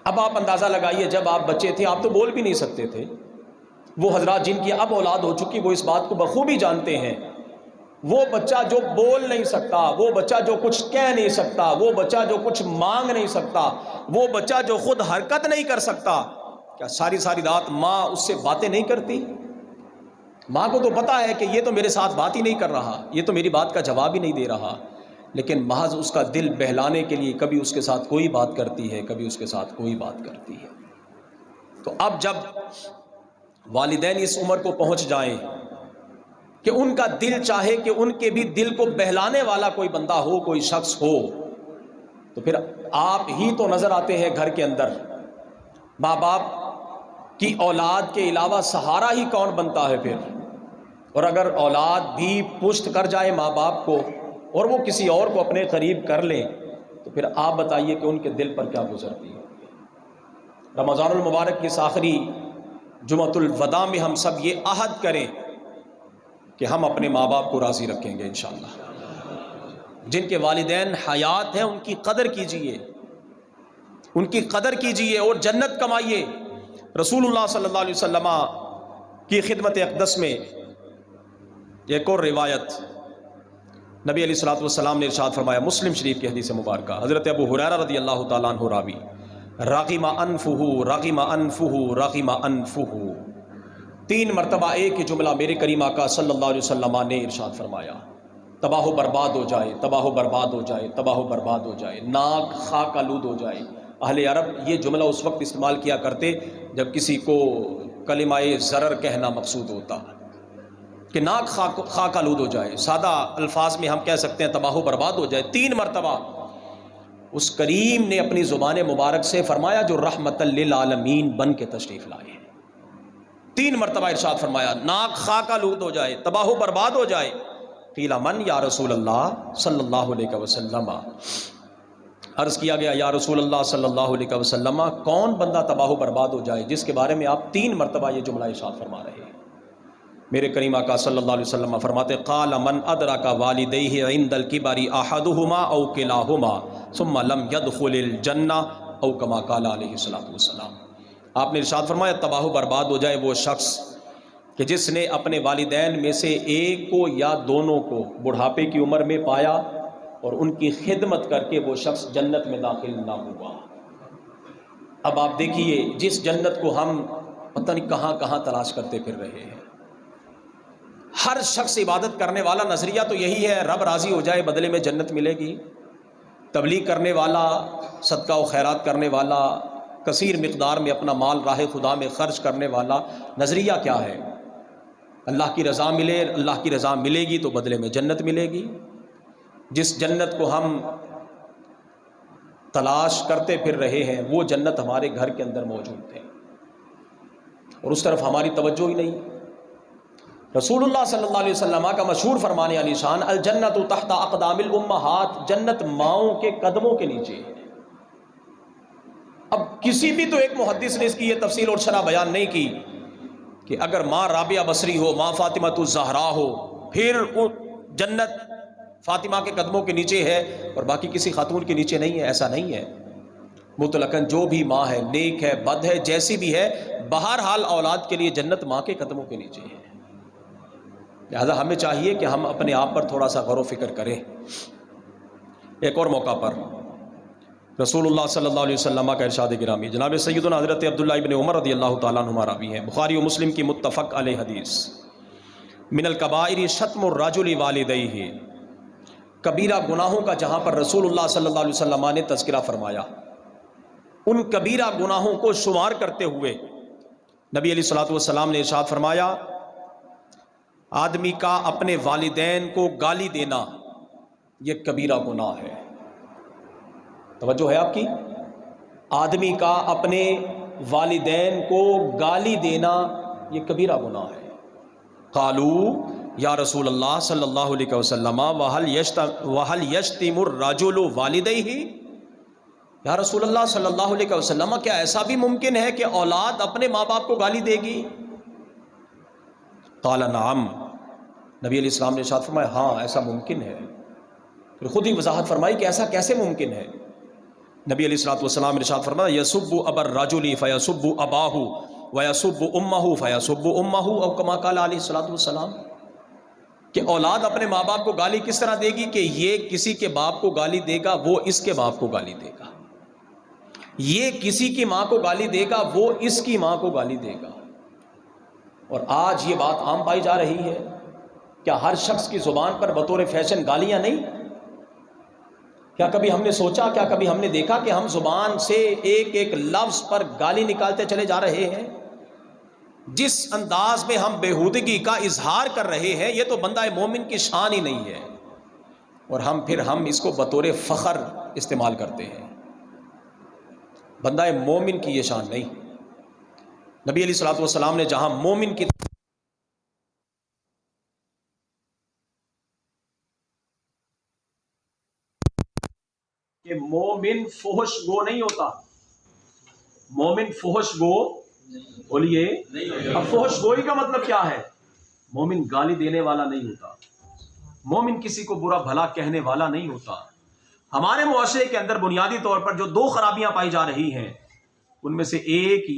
اب آپ اندازہ لگائیے، جب آپ بچے تھے آپ تو بول بھی نہیں سکتے تھے. وہ حضرات جن کی اب اولاد ہو چکی وہ اس بات کو بخوبی جانتے ہیں. وہ بچہ جو بول نہیں سکتا، وہ بچہ جو کچھ کہہ نہیں سکتا، وہ بچہ جو کچھ مانگ نہیں سکتا، وہ بچہ جو خود حرکت نہیں کر سکتا، کیا ساری ساری رات ماں اس سے باتیں نہیں کرتی؟ ماں کو تو پتا ہے کہ یہ تو میرے ساتھ بات ہی نہیں کر رہا، یہ تو میری بات کا جواب ہی نہیں دے رہا، لیکن محض اس کا دل بہلانے کے لیے کبھی اس کے ساتھ کوئی بات کرتی ہے، کبھی اس کے ساتھ کوئی بات کرتی ہے. تو اب جب والدین اس عمر کو پہنچ جائیں کہ ان کا دل چاہے کہ ان کے بھی دل کو بہلانے والا کوئی بندہ ہو، کوئی شخص ہو، تو پھر آپ ہی تو نظر آتے ہیں گھر کے اندر. ماں باپ کی اولاد کے علاوہ سہارا ہی کون بنتا ہے پھر؟ اور اگر اولاد بھی پشت کر جائے ماں باپ کو اور وہ کسی اور کو اپنے قریب کر لیں تو پھر آپ بتائیے کہ ان کے دل پر کیا گزرتی ہے. رمضان المبارک کی اس آخری جمعۃ الوداع میں ہم سب یہ عہد کریں کہ ہم اپنے ماں باپ کو راضی رکھیں گے انشاءاللہ. جن کے والدین حیات ہیں ان کی قدر کیجئے، ان کی قدر کیجئے اور جنت کمائیے. رسول اللہ صلی اللہ علیہ وسلم کی خدمت اقدس میں ایک اور روایت، نبی علیہ الصلوۃ والسلام نے ارشاد فرمایا، مسلم شریف کی حدیث مبارکہ، حضرت ابو ہریرہ رضی اللہ تعالیٰ عنہ راوی، رغم انفہ رغم انفہ رغم انفہ. 3 مرتبہ ایک ہی جملہ میرے کریم آقا صلی اللہ علیہ وسلم نے ارشاد فرمایا، تباہ و برباد ہو جائے، تباہ و برباد ہو جائے، تباہ و برباد ہو جائے، ناک خاک آلود ہو جائے. اہل عرب یہ جملہ اس وقت استعمال کیا کرتے جب کسی کو کلمہ ضرر کہنا مقصود ہوتا کہ ناک خاک آلود ہو جائے. سادہ الفاظ میں ہم کہہ سکتے ہیں تباہ و برباد ہو جائے. 3 مرتبہ اس کریم نے اپنی زبان مبارک سے فرمایا جو رحمت للعالمین بن کے تشریف لائے. 3 مرتبہ ارشاد فرمایا ناک خاک آلود ہو جائے، تباہ و برباد ہو جائے. قیل من یا رسول اللہ صلی اللہ علیہ وسلم، عرض کیا گیا یا رسول اللہ صلی اللہ علیہ وسلم کون بندہ تباہ و برباد ہو جائے جس کے بارے میں آپ 3 مرتبہ یہ جملہ ارشاد فرما رہے ہیں؟ میرے کریم آقا صلی اللہ علیہ وسلم فرماتے قال من ادرک والدیہ عند الکبر احدہما او کلاہما ثم لم يدخل الجنہ او کما قال علیہ الصلوۃ والسلام. آپ نے ارشاد فرمایا تباہ و برباد ہو جائے وہ شخص کہ جس نے اپنے والدین میں سے ایک کو یا دونوں کو بڑھاپے کی عمر میں پایا اور ان کی خدمت کر کے وہ شخص جنت میں داخل نہ ہوا. اب آپ دیکھیے جس جنت کو ہم پتہ نہیں کہاں کہاں تلاش کرتے پھر رہے ہیں. ہر شخص عبادت کرنے والا نظریہ تو یہی ہے رب راضی ہو جائے بدلے میں جنت ملے گی. تبلیغ کرنے والا، صدقہ و خیرات کرنے والا، کثیر مقدار میں اپنا مال راہ خدا میں خرچ کرنے والا نظریہ کیا ہے؟ اللہ کی رضا ملے، اللہ کی رضا ملے گی تو بدلے میں جنت ملے گی. جس جنت کو ہم تلاش کرتے پھر رہے ہیں وہ جنت ہمارے گھر کے اندر موجود ہے اور اس طرف ہماری توجہ ہی نہیں. رسول اللہ صلی اللہ علیہ وسلم کا مشہور فرمانے علی شان الجنت تحت اقدام الامہات، جنت ماؤں کے قدموں کے نیچے ہے. اب کسی بھی تو ایک محدث نے اس کی یہ تفصیل اور شرح بیان نہیں کی کہ اگر ماں رابعہ بصری ہو، ماں فاطمہ الزہرا ہو، پھر جنت فاطمہ کے قدموں کے نیچے ہے اور باقی کسی خاتون کے نیچے نہیں ہے. ایسا نہیں ہے. مطلقاً جو بھی ماں ہے، نیک ہے، بد ہے، جیسی بھی ہے، بہرحال اولاد کے لیے جنت ماں کے قدموں کے نیچے ہے. لہذا ہمیں چاہیے کہ ہم اپنے آپ پر تھوڑا سا غور و فکر کریں. ایک اور موقع پر رسول اللہ صلی اللہ علیہ وسلم کا ارشاد گرامی، جناب سیدنا حضرت عبداللہ ابن عمر رضی اللہ تعالیٰ عنہما راوی ہیں، بخاری و مسلم کی متفق علیہ حدیث، من الکبائر شتم الرجل والدیہ، کبیرہ گناہوں کا جہاں پر رسول اللہ صلی اللہ علیہ وسلم نے تذکرہ فرمایا، ان کبیرہ گناہوں کو شمار کرتے ہوئے نبی علیہ الصلوۃ والسلام نے ارشاد فرمایا آدمی کا اپنے والدین کو گالی دینا یہ کبیرہ گناہ ہے. توجہ ہے آپ کی؟ آدمی کا اپنے والدین کو گالی دینا یہ کبیرہ گناہ ہے. قالو یا رسول اللہ صلی اللہ علیہ وسلم وَهَلْ يَشْتِمُ الرَّجُلُ وَالِدَيْهِ، یا رسول اللہ صلی اللہ علیہ وسلم کیا ایسا بھی ممکن ہے کہ اولاد اپنے ماں باپ کو گالی دے گی؟ قال نعم، نبی علیہ السلام نے ارشاد فرمایا ہاں ایسا ممکن ہے. پھر خود ہی وضاحت فرمائی کہ ایسا کیسے ممکن ہے. نبی علیہ الصلوۃ والسلام ارشاد فرمایا یسب ابا الرجل فیسب اباہ ویسب امہ فیسب امہ، او کما قال علیہ الصلوۃ والسلام، کہ اولاد اپنے ماں باپ کو گالی کس طرح دے گی کہ یہ کسی کے باپ کو گالی دے گا وہ اس کے باپ کو گالی دے گا، یہ کسی کی ماں کو گالی دے گا وہ اس کی ماں کو گالی دے گا۔ اور آج یہ بات عام پائی جا رہی ہے، کیا ہر شخص کی زبان پر بطور فیشن گالیاں نہیں؟ کیا کبھی ہم نے سوچا، کیا کبھی ہم نے دیکھا کہ ہم زبان سے ایک ایک لفظ پر گالی نکالتے چلے جا رہے ہیں؟ جس انداز میں ہم بےہودگی کا اظہار کر رہے ہیں یہ تو بندہ مومن کی شان ہی نہیں ہے، اور ہم اس کو بطور فخر استعمال کرتے ہیں۔ بندہ مومن کی یہ شان نہیں۔ نبی علیہ الصلوۃ والسلام نے جہاں مومن کی کہ مومن فحش گو نہیں ہوتا، مومن فحش گو بولیے، اب فحش گوئی کا مطلب کیا ہے؟ مومن گالی دینے والا نہیں ہوتا، مومن کسی کو برا بھلا کہنے والا نہیں ہوتا۔ ہمارے معاشرے کے اندر بنیادی طور پر جو دو خرابیاں پائی جا رہی ہیں ان میں سے ایک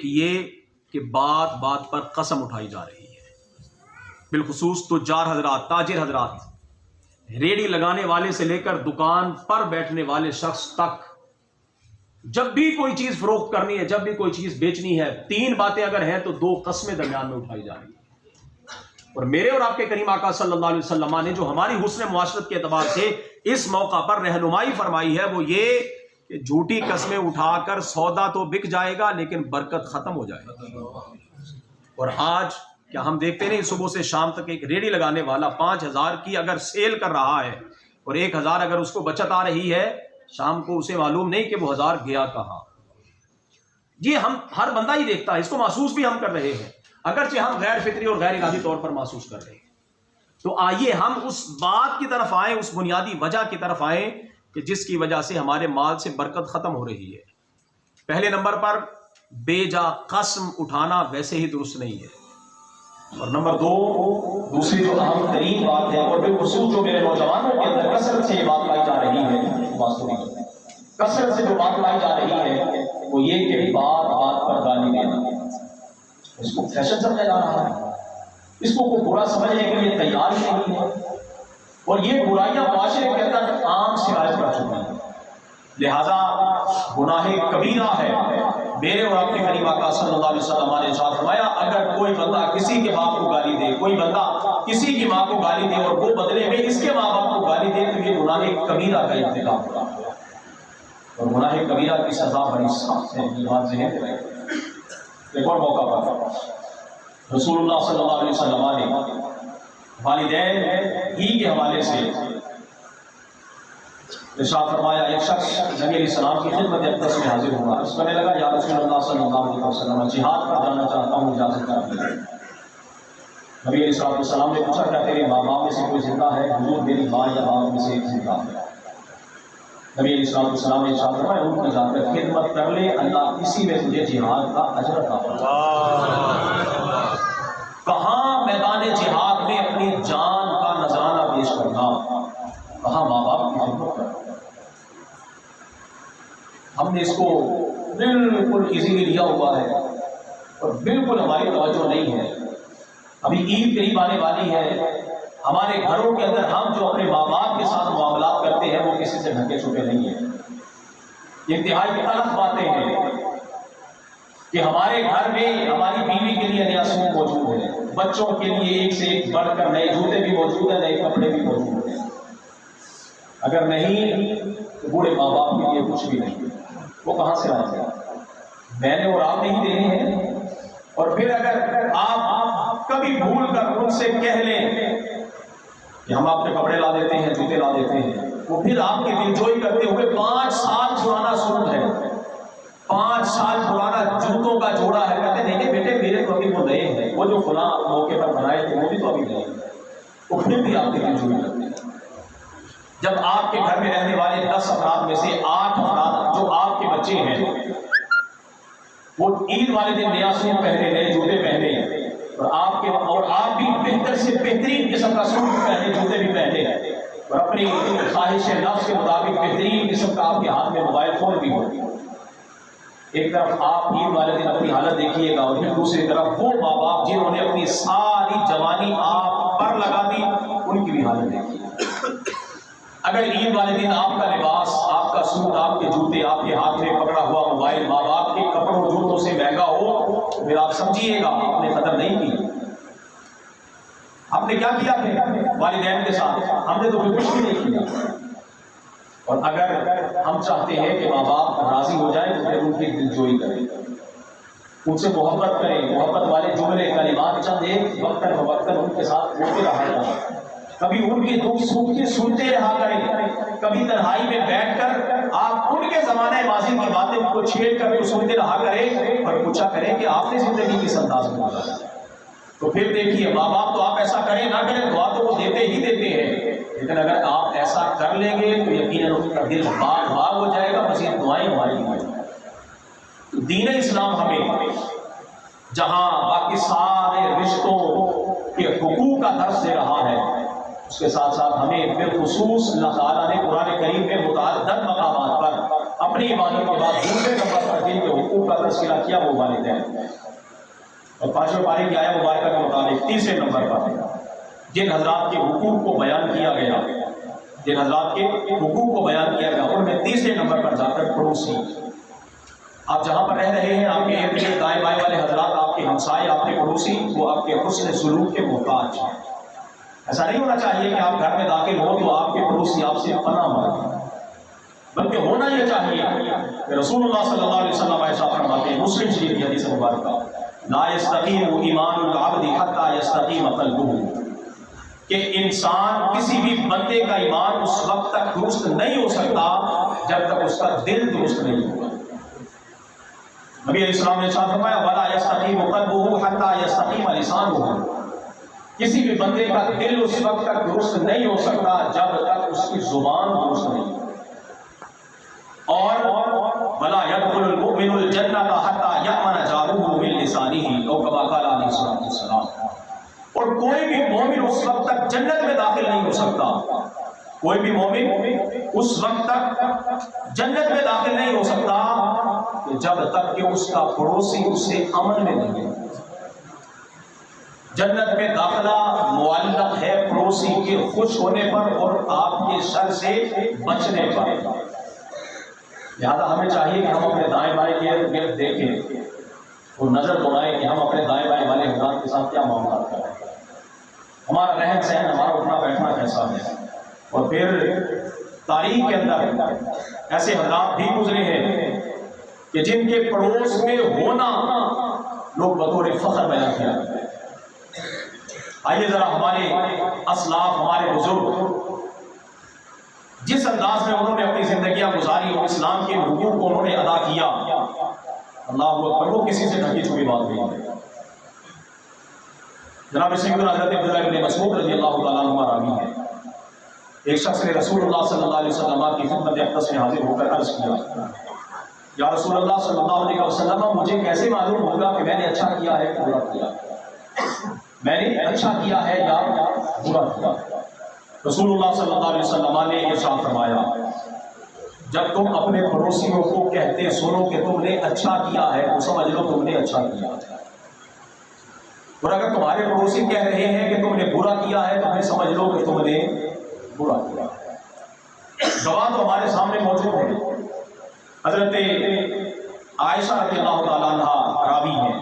یہ کہ بات بات پر قسم اٹھائی جا رہی ہے، بالخصوص تجار حضرات، تاجر حضرات، ریڑھی لگانے والے سے لے کر دکان پر بیٹھنے والے شخص تک، جب بھی کوئی چیز فروخت کرنی ہے، جب بھی کوئی چیز بیچنی ہے، تین باتیں اگر ہیں تو دو قسمیں درمیان میں اٹھائی جا رہی ہیں۔ اور میرے اور آپ کے کریم آقا صلی اللہ علیہ وسلم نے جو ہماری حسن معاشرت کے اعتبار سے اس موقع پر رہنمائی فرمائی ہے وہ یہ کہ جھوٹی قسمیں اٹھا کر سودا تو بک جائے گا لیکن برکت ختم ہو جائے گا۔ اور آج کیا ہم دیکھتے نہیں، صبح سے شام تک ایک ریڑھی لگانے والا 5,000 کی اگر سیل کر رہا ہے اور 1,000 اگر اس کو بچت آ رہی ہے، شام کو اسے معلوم نہیں کہ وہ 1,000 گیا کہاں۔ یہ ہم ہر بندہ ہی دیکھتا ہے، اس کو محسوس بھی ہم کر رہے ہیں، اگرچہ ہم غیر فطری اور غیر ارادی طور پر محسوس کر رہے ہیں۔ تو آئیے ہم اس بات کی طرف آئیں، اس بنیادی وجہ کی طرف آئیں کہ جس کی وجہ سے ہمارے مال سے برکت ختم ہو رہی ہے۔ پہلے نمبر پر بے جا قسم اٹھانا ویسے ہی درست نہیں ہے، اور نمبر دو، دوسری جو اہم ترین بات ہے اور بالخصوص جو میرے نوجوانوں کے اندر کثرت سے یہ بات پائی جا رہی ہے، کثرت سے جو بات پائی جا رہی ہے وہ یہ کہ بات بات پر گالی دینا، اس کو فیشن سمجھا جا رہا ہے، اس کو کوئی برا سمجھنے کے لیے تیار ہی نہیں ہے، اور یہ برائیاں معاشرے کے اندر عام شرائط کر چکی ہیں، لہذا گناہ کبیرہ ہے۔ میرے اور آپ کے کریم آقا صلی اللہ علیہ وسلم نے ارشاد فرمایا اگر کوئی بندہ کسی کے باپ کو گالی دے، کوئی بندہ کسی کی ماں کو گالی دے اور وہ بدلے میں اس کے ماں باپ کو گالی دے تو یہ گناہ کبیرہ کا ارتکاب ہوگا، اور گناہ کبیرہ کی سزا بڑی سخت ہے، یہ بات ذہن میں رکھیں۔ ایک اور موقع پر رسول اللہ صلی اللہ علیہ وسلم نے والدین ہی کے حوالے سے ارشاد فرمایا، ایک شخص نبی علیہ السلام کی خدمت اقدس میں حاضر ہوا، اس کہنے لگا یا رسول اللہ صلی اللہ علیہ وسلم جہاد پر جانا چاہتا ہوں، اجازت کر دیں۔ نبی علیہ السلام نے پوچھا کیا تیرے ماں باپ میں سے کوئی زندہ ہے؟ حضور میری ماں یا باپ میں سے ایک زندہ ہے۔ نبی علیہ السلام نے ارشاد فرمایا ان کو جا کر خدمت کر لے، اللہ اسی میں تجھے جہاد کا اجر عطا فرمائے۔ کہاں میدان جہاد میں اپنی جان کا نذرانہ پیش کرنا، کہاں ماں باپ کی خدمت کرنا۔ ہم نے اس کو بالکل ایزیلی لیا ہوا ہے اور بالکل ہماری توجہ نہیں ہے۔ ابھی عید قریب آنے والی ہے، ہمارے گھروں کے اندر ہم جو اپنے ماں باپ کے ساتھ معاملات کرتے ہیں وہ کسی سے ڈھکے چھپے نہیں ہیں۔ انتہائی تلخ باتیں ہیں کہ ہمارے گھر میں ہماری بیوی کے لیے نیا سوٹ موجود ہے، بچوں کے لیے ایک سے ایک بڑھ کر نئے جوتے بھی موجود ہیں، نئے کپڑے بھی موجود ہیں، اگر نہیں تو بوڑھے ماں باپ کے لیے کچھ بھی نہیں، وہ کہاں سے آئے گا؟ میں نے اور آپ نے ہی دینے ہیں۔ اور پھر اگر آپ کبھی بھول کر ان سے کہہ لیں کہ ہم آپ کے کپڑے لا دیتے ہیں، جوتے لا دیتے ہیں، وہ پھر آپ کی دلجوئی کرتے ہوئے 5 سال پرانا سوٹ ہے، 5 سال پرانا جوتوں کا جوڑا ہے، کہتے نہیں بیٹے میرے تو ابھی وہ نئے ہیں، وہ جو فلاں موقع پر بنائے تھے وہ بھی تو ابھی نئے ہیں، وہ پھر بھی آپ کی دلجوئی کرتے ہیں۔ جب آپ کے گھر میں رہنے والے 10 افراد میں سے 8 افراد جو آپ کے بچے ہیں وہ عید والے دن نیا سوٹ پہنے، نئے جوتے پہنے، اور آپ بھی بہتر سے بہترین قسم کا سوٹ پہنے، جوتے بھی پہنے، اور اپنی خواہش نفس کے مطابق بہترین قسم کا آپ کے ہاتھ میں موبائل فون بھی ہو. ایک طرف آپ عید والے دن اپنی حالت دیکھیے گا اور پھر دوسری طرف وہ ماں باپ جنہوں نے اپنی ساری جوانی آپ پر لگا دی ان کی بھی حالت دیکھیے. اگر عید والے دن آپ کا لباس، آپ کا سوٹ، آپ کے جوتے، آپ کے ہاتھ میں پکڑا ہوا موبائل ماں باپ کے کپڑوں جوتوں سے مہنگا ہو، پھر آپ سمجھیے گا آپ نے قدر نہیں کی. آپ نے کیا کیا پھر والدین کے ساتھ؟ ہم نے تو کچھ بھی نہیں کیا. اور اگر ہم چاہتے ہیں کہ ماں باپ راضی ہو جائیں تو پھر ان کی دلجوئی کریں، ان سے محبت کریں. محبت والے جملے کلمات چند ایک وقتاً فوقتاً ان کے ساتھ ہوتے رہا کریں. کبھی ان کی دکھ سکھ کے سنتے رہا کریں، کبھی تنہائی میں بیٹھ کر آپ ان کے زمانے ماضی کی باتیں ان کو چھیڑ کر تو سنتے رہا کریں اور پوچھا کریں کہ آپ نے زندگی کس انداز میں گزاری. تو پھر دیکھیے ماں باپ تو آپ ایسا کریں نہ کریں دعا تو وہ دیتے ہی دیتے ہیں، لیکن اگر آپ ایسا کر لیں گے تو یقیناً ان کا دل باغ باغ ہو جائے گا. مزید دعائیں ہماری ہیں. دین اسلام ہمیں جہاں باقی سارے رشتوں کے حقوق کا درس دے رہا ہے، اس کے ساتھ ساتھ ہمیں بالخصوص اللہ تعالیٰ نے قرآن کریم میں متعدد مقامات پر اپنی عبادت کے بعد دوسرے نمبر پر جن کے حقوق کا تذکرہ کیا وہ والدین، اور 5ویں پارے کی آیت مبارکہ کے مطابق تیسرے نمبر پر جن حضرات کے حقوق کو بیان کیا گیا، جن حضرات کے حقوق کو بیان کیا گیا ان میں تیسرے نمبر پر جا کر پڑوسی. آپ جہاں پر رہ رہے ہیں آپ کے ارد گرد دائیں بائیں والے حضرات، آپ کے ہمسائے، آپ کے پڑوسی، وہ آپ کے حسن سلوک کے محتاج ہیں. ایسا نہیں ہونا چاہیے کہ آپ گھر میں داخل ہو تو آپ کے پڑوسی آپ سے پناہ مانگیں، بلکہ ہونا یہ چاہیے کہ رسول اللہ صلی اللہ علیہ وسلم ایسا فرماتے ہیں مسلم شریف کی حدیث مبارکہ، لا یستقیم ایمان العبد حتی یستقیم قلبہ، کہ انسان کسی بھی بندے کا ایمان اس وقت تک درست نہیں ہو سکتا جب تک اس کا دل درست نہیں ہوگا. نبی علیہ السلام نے ارشاد فرمایا ولا یستقیم قلبہ حتی یستقیم لسانہ، کسی بھی بندے کا دل اس وقت تک درست نہیں ہو سکتا جب تک اس کی زبان درست نہیں ہو. اور ولا يدخل المؤمن الجنة حتى يأمن جاره من لسانه او كما قال علیہ الصلوۃ والسلام، اور کوئی بھی مومن اس وقت تک جنت میں داخل نہیں ہو سکتا، کوئی بھی مومن اس وقت تک جنت میں داخل نہیں ہو سکتا کہ جب تک کہ اس کا پڑوسی اس سے امن میں نہیں ہے. جنت میں داخلہ معلق ہے پڑوسی کے خوش ہونے پر اور آپ کے شر سے بچنے پر. لہذا ہمیں چاہیے کہ ہم اپنے دائیں بائیں کے ارد گرد دیکھیں اور نظر دوڑائیں کہ ہم اپنے دائیں بائیں والے حضرات کے ساتھ کیا معاملات کریں، ہمارا رہن سہن، ہمارا اٹھنا بیٹھنا کیسا ہے. اور پھر تاریخ کے اندر ایسے حضرات بھی گزرے ہیں کہ جن کے پڑوس میں ہونا لوگ بطور فخر بیان کیا. آئیے ذرا ہمارے اسلاف، ہمارے بزرگ جس انداز میں انہوں نے اپنی زندگیاں گزاری اور اسلام کے حقوق کو انہوں نے ادا کیا، اللہ اکبر، وہ کسی سے ڈھکی چھپی بات نہیں ہے. جناب سیدنا حضرت عبداللہ بن مسعود رضی اللہ تعالیٰ عنہ راوی ہے، ایک شخص نے رسول اللہ صلی اللہ علیہ وسلم کی خدمت اقدس میں حاضر ہو کر عرض کیا، یا رسول اللہ صلی اللہ علیہ وسلم مجھے کیسے معلوم ہوگا کہ میں نے اچھا کیا ہے کہ برا کیا، میں نے اچھا کیا ہے یا برا کیا. رسول اللہ صلی اللہ علیہ وسلم نے ارشاد فرمایا جب تم اپنے پڑوسیوں کو کہتے سنو کہ تم نے اچھا کیا ہے تو سمجھ لو تم نے اچھا کیا ہے، اور اگر تمہارے پڑوسی کہہ رہے ہیں کہ تم نے برا کیا ہے تو پھر سمجھ لو کہ تم نے برا کیا ہے. گواہ تو ہمارے سامنے موجود ہے. حضرت عائشہ رضی اللہ تعالیٰ عنہ راوی ہیں،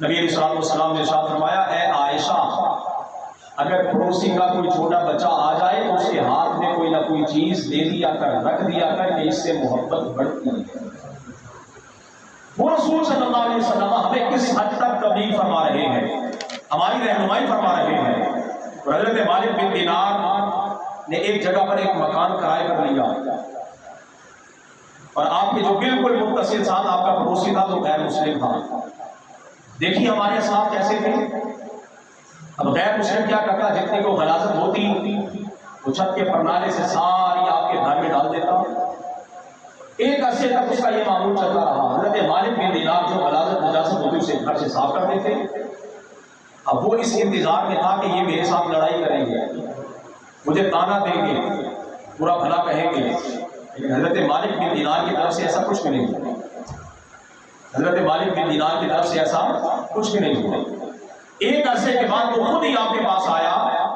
نبی علیہ الصلوۃ والسلام نے ارشاد فرمایا اے عائشہ اگر پڑوسی کا کوئی چھوٹا بچہ آ جائے تو اس کے ہاتھ میں کوئی نہ کوئی چیز دے دیا کر، رکھ دیا کر کہ اس سے محبت بڑھتی ہے. وہ رسول صلی اللہ علیہ وسلم ہمیں کس حد تک تبلیغ فرما رہے ہیں، ہماری رہنمائی فرما رہے ہیں. اور حضرت مالک بن دینار نے ایک جگہ پر ایک مکان کرائے پر لیا اور آپ کے جو بالکل متصل ساتھ آپ کا پڑوسی تھا تو غیر مسلم تھا. دیکھیے ہمارے اسلاف کیسے تھے. اب غیر مسلم کیا کرتا، جتنی کو غلاظت ہوتی وہ چھت کے پرنالے سے ساری آپ کے گھر میں ڈال دیتا. ایک عرصے تک اس کا یہ معمول چلتا رہا. حضرت مالک بن دینار جو غلاظت نجاست ہوتی اسے گھر سے صاف کرتے تھے. اب وہ اس انتظار میں تھا کہ یہ میرے ساتھ لڑائی کریں گے. مجھے تانا دیں گے، پورا بھلا کہیں گے، لیکن حضرت مالک بن دینار کی طرف سے ایسا کچھ بھی نہیں ہوا۔ حضرت مالک بن دینار کی طرف سے ایسا کچھ بھی نہیں ہوا۔ ایک عرصے کے بعد وہ خود ہی آپ کے پاس آیا